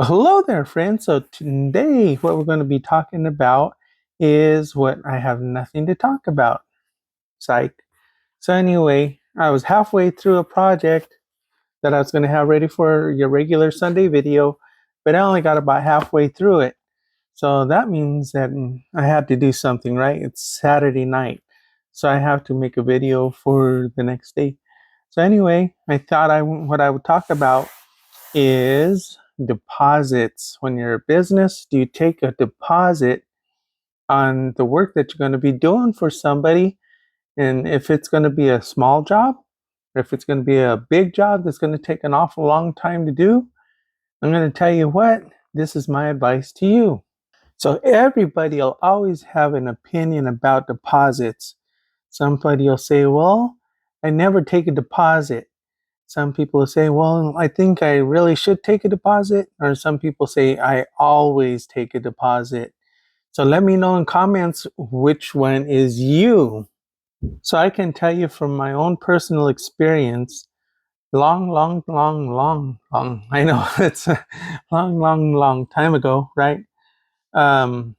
Well, hello there, friends. So today, what we're going to be talking about is what I have nothing to talk about. Psych. So anyway, I was halfway through a project that I was going to have ready for your regular Sunday video, but I only got about halfway through it. So that means that I had to do something, right? It's Saturday night. So I have to make a video for the next day. So anyway, I thought what I would talk about is deposits. When you're a business, do you take a deposit on the work that you're going to be doing for somebody? And if it's going to be a small job, or if it's going to be a big job that's going to take an awful long time to do, I'm going to tell you what, this is my advice to you. So everybody will always have an opinion about deposits. Somebody will say, well, I never take a deposit. Some people say, well, I think I really should take a deposit. Or some people say, I always take a deposit. So let me know in comments which one is you. So I can tell you from my own personal experience, long, I know it's a long time ago, right? Um,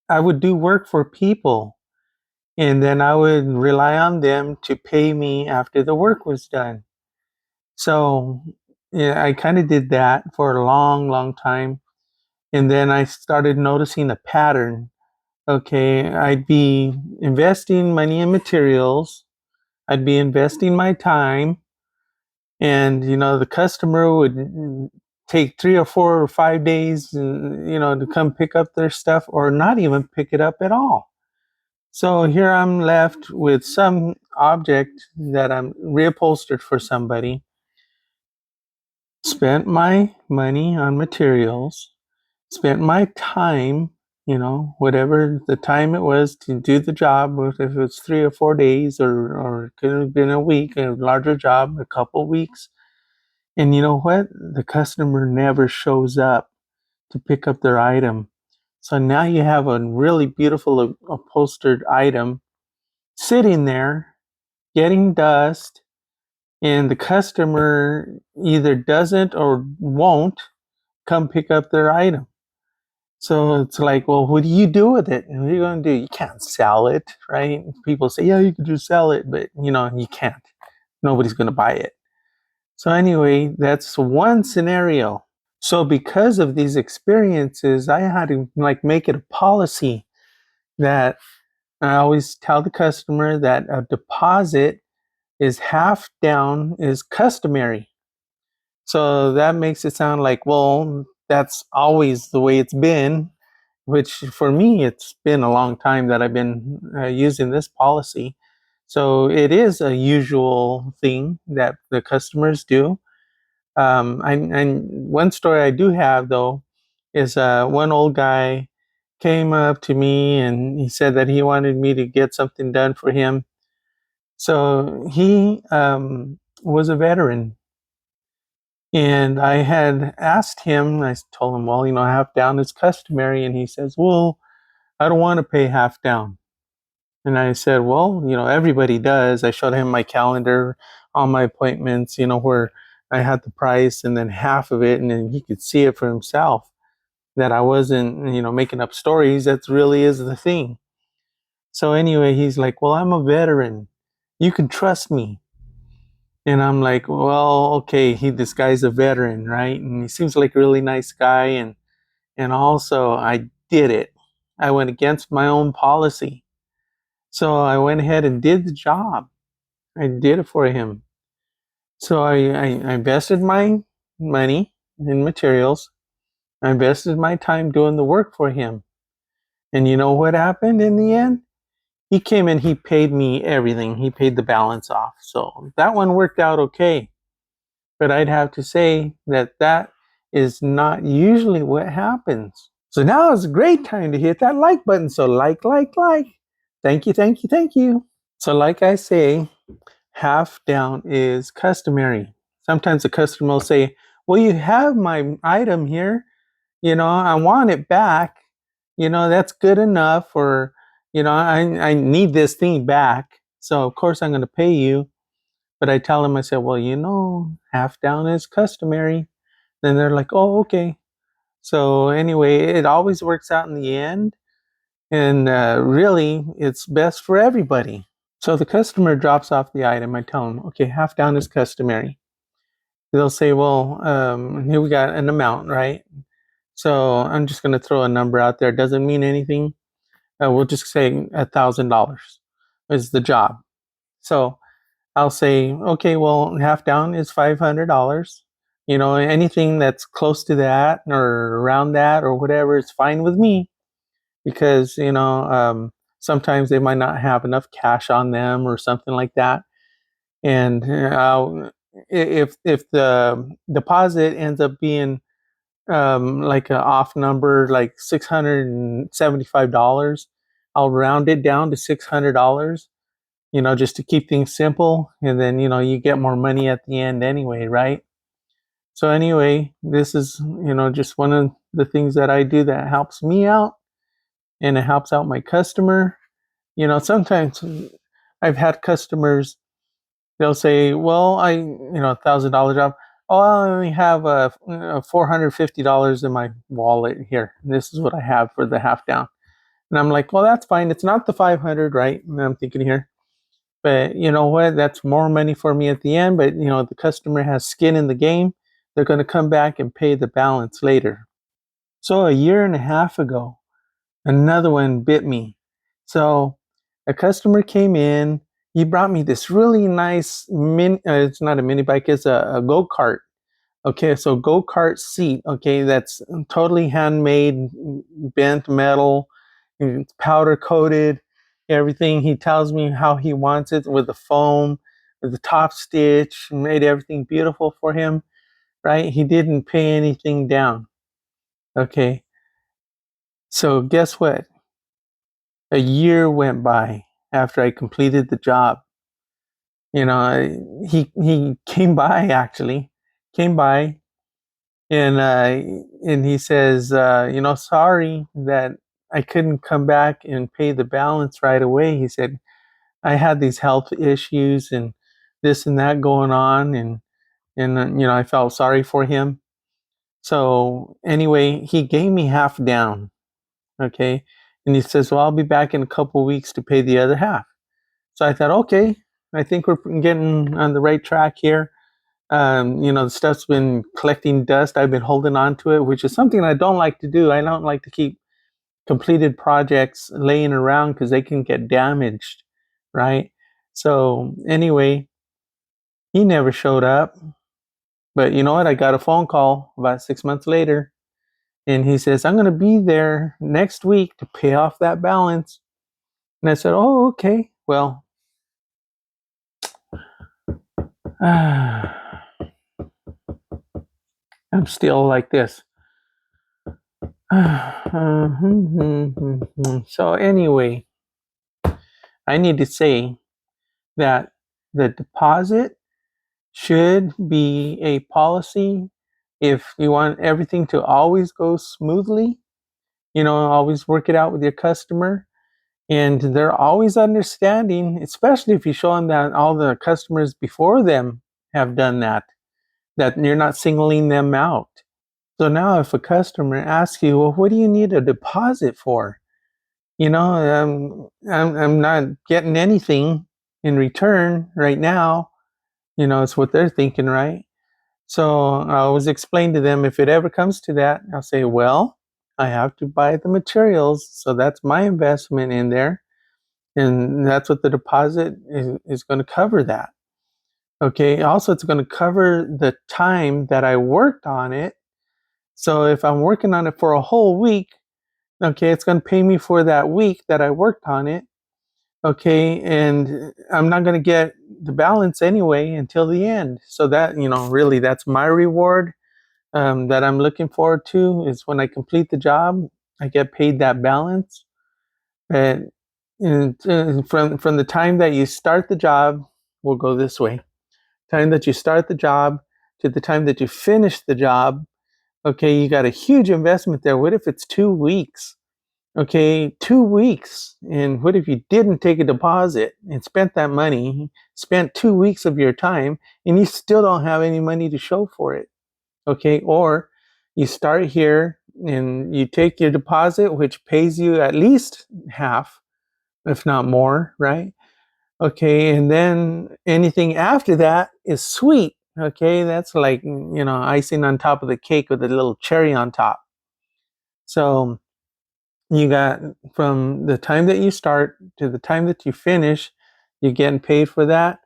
I would do work for people and then I would rely on them to pay me after the work was done. So yeah, I kind of did that for a long time. And then I started noticing a pattern. Okay, I'd be investing money in materials, I'd be investing my time, and the customer would take 3 or 4 or 5 days, to come pick up their stuff or not even pick it up at all. So here I'm left with some object that I'm reupholstered for somebody, spent my money on materials, spent my time, whatever the time it was to do the job, if it was 3 or 4 days or it could have been a week, a larger job, a couple weeks. And you know what? The customer never shows up to pick up their item. So now you have a really beautiful upholstered item sitting there getting dust, and the customer either doesn't or won't come pick up their item. So it's like, well, what do you do with it? And what are you going to do? You can't sell it, right? People say, yeah, you could just sell it, but you can't. Nobody's going to buy it. So anyway, that's one scenario. So because of these experiences, I had to make it a policy that I always tell the customer that a deposit is half down is customary. So that makes it sound like, well, that's always the way it's been, which for me, it's been a long time that I've been using this policy. So it is a usual thing that the customers do. And one story I do have, though, is one old guy came up to me and he said that he wanted me to get something done for him. So he was a veteran. And I had asked him, I told him, well, half down is customary. And he says, well, I don't want to pay half down. And I said, well, everybody does. I showed him my calendar, all my appointments, where I had the price and then half of it. And then he could see it for himself that I wasn't, making up stories. That really is the thing. So anyway, he's like, well, I'm a veteran. You can trust me. And I'm like, well, okay, this guy's a veteran, right? And he seems like a really nice guy. And also I did it. I went against my own policy. So I went ahead and did the job. I did it for him. So I invested my money in materials. I invested my time doing the work for him. And you know what happened in the end? He came and he paid me everything. He paid the balance off. So that one worked out okay. But I'd have to say that that is not usually what happens. So now is a great time to hit that like button. So like. Thank you. So like I say, half down is customary. Sometimes the customer will say, well, you have my item here. I want it back. That's good enough. Or, I need this thing back. So of course I'm going to pay you. But I tell them, I say, well, half down is customary. Then they're like, oh, okay. So anyway, it always works out in the end. And really, it's best for everybody. So the customer drops off the item. I tell them, okay, half down is customary. They'll say, well, here we got an amount, right? So I'm just going to throw a number out there. It doesn't mean anything. We'll just say $1,000 is the job. So I'll say, okay, well, half down is $500. Anything that's close to that or around that or whatever is fine with me because, sometimes they might not have enough cash on them or something like that. And if the deposit ends up being like an off number, like $675, I'll round it down to $600, just to keep things simple. And then, you get more money at the end anyway, right? So anyway, this is, just one of the things that I do that helps me out and it helps out my customer. Sometimes I've had customers, they'll say, well, $1,000 job. Oh, I only have $450 in my wallet here. This is what I have for the half down. And I'm like, well, that's fine. It's not the 500, right? And I'm thinking here, but you know what? That's more money for me at the end. But the customer has skin in the game. They're going to come back and pay the balance later. So a year and a half ago, another one bit me. So a customer came in. He brought me this really nice it's not a mini bike, it's a go-kart. Okay, so go-kart seat, okay, that's totally handmade, bent metal, it's powder coated, everything. He tells me how he wants it with the foam, with the top stitch, made everything beautiful for him, right? He didn't pay anything down. Okay, so guess what? A year went by after I completed the job. He came by actually, came by and he says, sorry that I couldn't come back and pay the balance right away. He said I had these health issues and this and that going on, and I felt sorry for him. So anyway, he gave me half down, okay, and he says, well, I'll be back in a couple weeks to pay the other half. So I thought, okay, I think we're getting on the right track here. The stuff's been collecting dust. I've been holding on to it, which is something I don't like to do. I don't like to keep completed projects laying around because they can get damaged, right? So anyway, he never showed up. But you know what? I got a phone call about 6 months later, and he says, I'm going to be there next week to pay off that balance. And I said, oh, okay. Well, I'm still like this. So anyway, I need to say that the deposit should be a policy if you want everything to always go smoothly, always work it out with your customer. And they're always understanding, especially if you show them that all the customers before them have done that you're not singling them out. So now if a customer asks you, well, what do you need a deposit for? I'm not getting anything in return right now. It's what they're thinking, right? So I always explain to them, if it ever comes to that, I'll say, well, I have to buy the materials. So that's my investment in there. And that's what the deposit is going to cover that. Okay. Also, it's going to cover the time that I worked on it. So if I'm working on it for a whole week, okay, it's going to pay me for that week that I worked on it. Okay, and I'm not going to get the balance anyway until the end. So that, really, that's my reward that I'm looking forward to is when I complete the job, I get paid that balance. And from the time that you start the job, we'll go this way. Time that you start the job to the time that you finish the job, okay, you got a huge investment there. What if it's 2 weeks? Okay, 2 weeks. And what if you didn't take a deposit and spent that money, spent 2 weeks of your time, and you still don't have any money to show for it? Okay, or you start here and you take your deposit, which pays you at least half, if not more, right? Okay, and then anything after that is sweet. Okay, that's like, icing on top of the cake with a little cherry on top. So you got from the time that you start to the time that you finish, you're getting paid for that.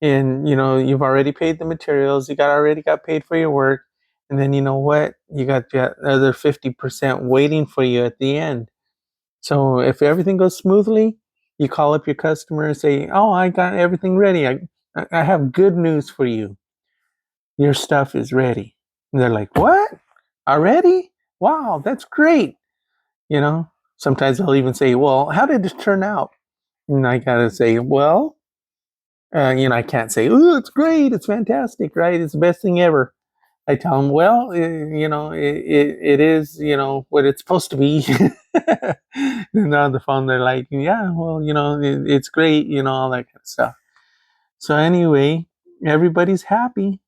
And you've already paid the materials, you already got paid for your work, and then you know what? You got the other 50% waiting for you at the end. So if everything goes smoothly, you call up your customer and say, "Oh, I got everything ready. I have good news for you. Your stuff is ready." And they're like, "What? Already? Wow, that's great." You know, Sometimes they'll even say, "Well, how did it turn out?" And I gotta say, "Well, I can't say, oh, it's great, it's fantastic, right? It's the best thing ever." I tell them, well, it is, what it's supposed to be. And on the phone, they're like, yeah, well, it's great, all that kind of stuff. So anyway, everybody's happy.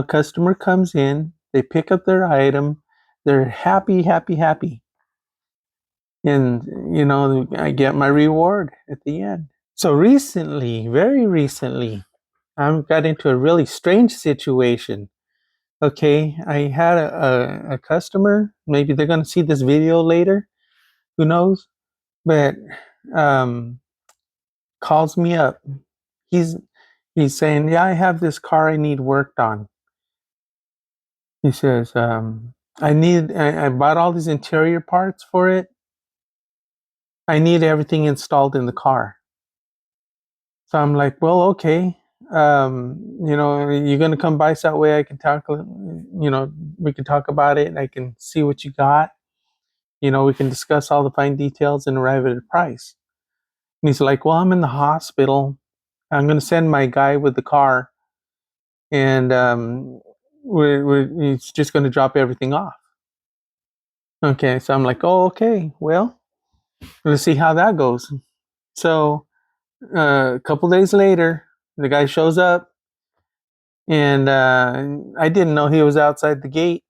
Customer comes in, they pick up their item, they're happy, happy, happy. And, I get my reward at the end. So recently, very recently, I got into a really strange situation. Okay, I had a customer. Maybe they're gonna see this video later. Who knows? But um, calls me up. He's he's saying, "Yeah, I have this car I need worked on." He says, I bought all these interior parts for it. I need everything installed in the car." So I'm like, "Well, okay. You're gonna come by so that way I can talk. We can talk about it, and I can see what you got. We can discuss all the fine details and arrive at a price." And he's like, "Well, I'm in the hospital. I'm gonna send my guy with the car, and he's just gonna drop everything off." Okay, so I'm like, "Oh, okay. Well, let's see how that goes." So a couple days later, the guy shows up, and I didn't know he was outside the gate.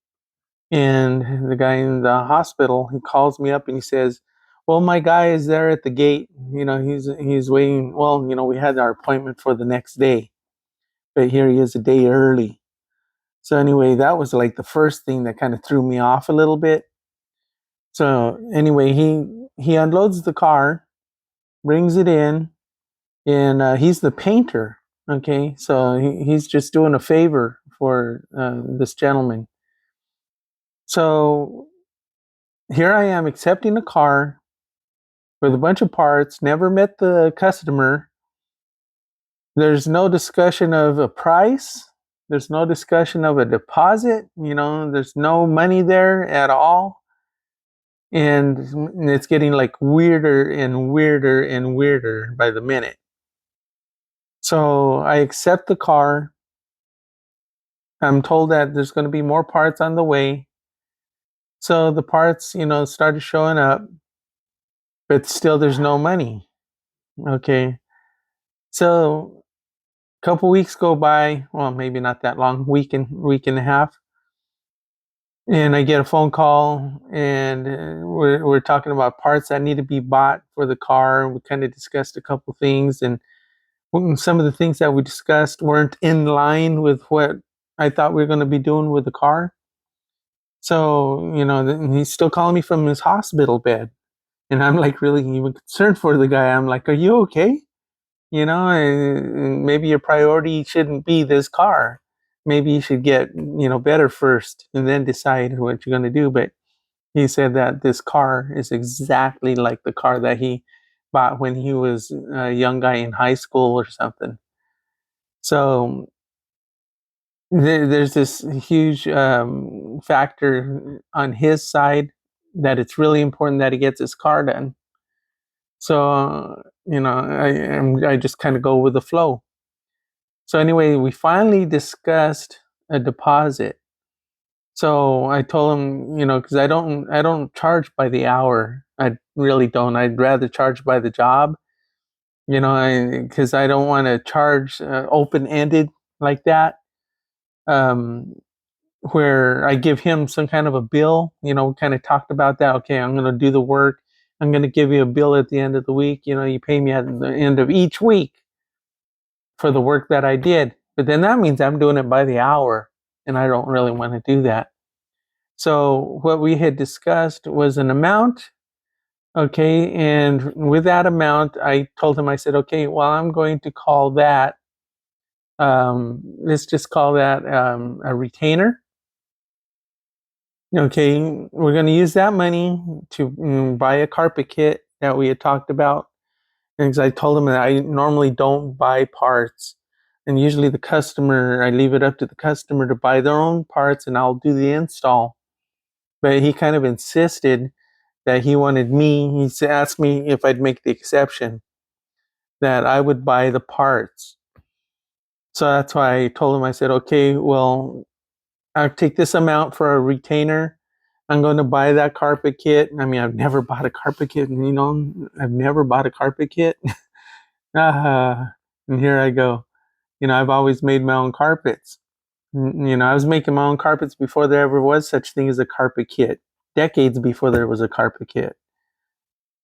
And the guy in the hospital, he calls me up and he says, "Well, my guy is there at the gate. He's waiting. Well, we had our appointment for the next day, but here he is a day early." So anyway, that was like the first thing that kind of threw me off a little bit. So anyway, he unloads the car, brings it in, and he's the painter. Okay, so he's just doing a favor for this gentleman. So here I am accepting a car with a bunch of parts, never met the customer. There's no discussion of a price. There's no discussion of a deposit. There's no money there at all. And it's getting like weirder and weirder and weirder by the minute. So I accept the car. I'm told that there's going to be more parts on the way. So the parts, started showing up, but still there's no money. Okay. So couple weeks go by, well, maybe not that long, week and a half, and I get a phone call, and we're talking about parts that need to be bought for the car. We kind of discussed a couple things, and some of the things that we discussed weren't in line with what I thought we were going to be doing with the car. So he's still calling me from his hospital bed, and I'm like really even concerned for the guy. I'm like, "Are you okay? Maybe your priority shouldn't be this car. Maybe you should get, better first and then decide what you're going to do." But he said that this car is exactly like the car that he bought when he was a young guy in high school or something. So there's this huge factor on his side that it's really important that he gets his car done. So, I just kind of go with the flow. So anyway, we finally discussed a deposit. So I told him, because I don't charge by the hour. I really don't. I'd rather charge by the job. Because I don't want to charge open ended like that. Um, where I give him some kind of a bill. We kind of talked about that. Okay, I'm going to do the work. I'm going to give you a bill at the end of the week. You pay me at the end of each week for the work that I did. But then that means I'm doing it by the hour, and I don't really want to do that. So what we had discussed was an amount. Okay, and with that amount, I told him, I said, okay, well, I'm going to call that, let's just call that a retainer. Okay, we're going to use that money to buy a carpet kit that we had talked about. Because I told him that I normally don't buy parts. And usually I leave it up to the customer to buy their own parts and I'll do the install. But he kind of insisted that he asked me if I'd make the exception, that I would buy the parts. So that's why I told him, I said, okay, well, I'll take this amount for a retainer. I'm going to buy that carpet kit. I mean, I've never bought a carpet kit, I've never bought a carpet kit. And here I go. I've always made my own carpets. I was making my own carpets before there ever was such thing as a carpet kit, decades before there was a carpet kit.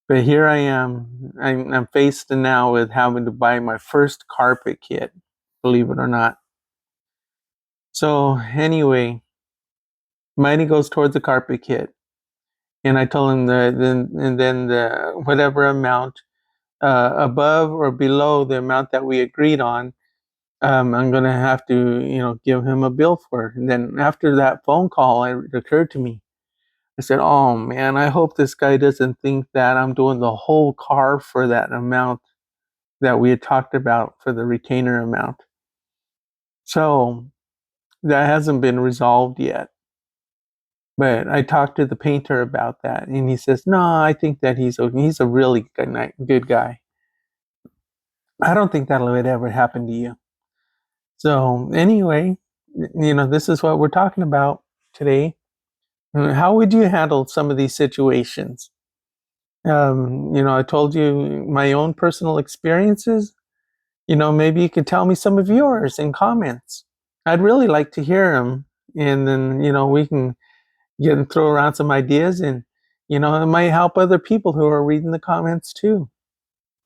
But here I am. I'm faced now with having to buy my first carpet kit, believe it or not. So anyway, money goes towards the carpet kit, and I told him then the whatever amount above or below the amount that we agreed on, I'm going to have to, give him a bill for it. And then after that phone call, it occurred to me. I said, oh man, I hope this guy doesn't think that I'm doing the whole car for that amount that we had talked about for the retainer amount. So that hasn't been resolved yet. But I talked to the painter about that, and he says, no, I think that he's a really good guy. I don't think that would ever happen to you. So anyway, this is what we're talking about today. How would you handle some of these situations? I told you my own personal experiences. Maybe you could tell me some of yours in comments. I'd really like to hear them, and then we can get and throw around some ideas, and it might help other people who are reading the comments too.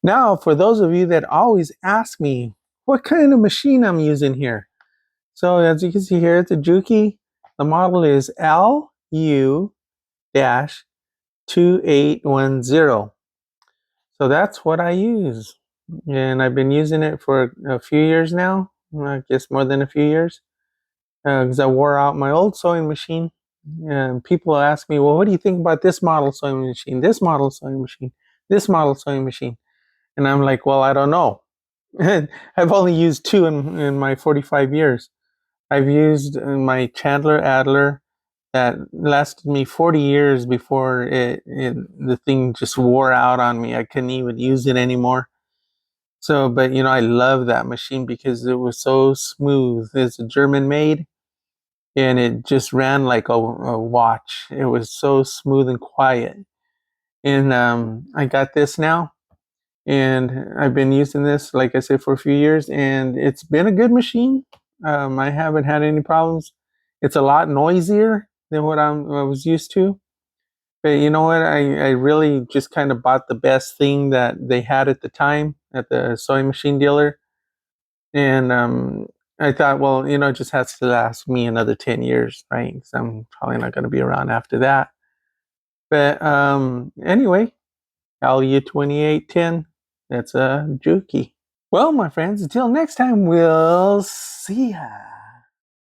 Now, for those of you that always ask me what kind of machine I'm using here, so as you can see here, it's a Juki. The model is LU-2810. So that's what I use. And I've been using it for a few years now. I guess more than a few years. Because I wore out my old sewing machine. And people ask me, well, what do you think about this model sewing machine, this model sewing machine, this model sewing machine? And I'm like, well, I don't know. I've only used two in my 45 years. I've used my Chandler Adler that lasted me 40 years before the thing just wore out on me. I couldn't even use it anymore. So, but I love that machine because it was so smooth. It's a German made, and it just ran like a watch. It was so smooth and quiet. And I got this now, and I've been using this, like I said, for a few years, and it's been a good machine. I haven't had any problems. It's a lot noisier than what I was used to. But you know what? I really just kind of bought the best thing that they had at the time at the sewing machine dealer. And I thought, well, it just has to last me another 10 years, right? Because I'm probably not going to be around after that. But anyway, LU-2810, that's a Juki. Well, my friends, until next time, we'll see ya.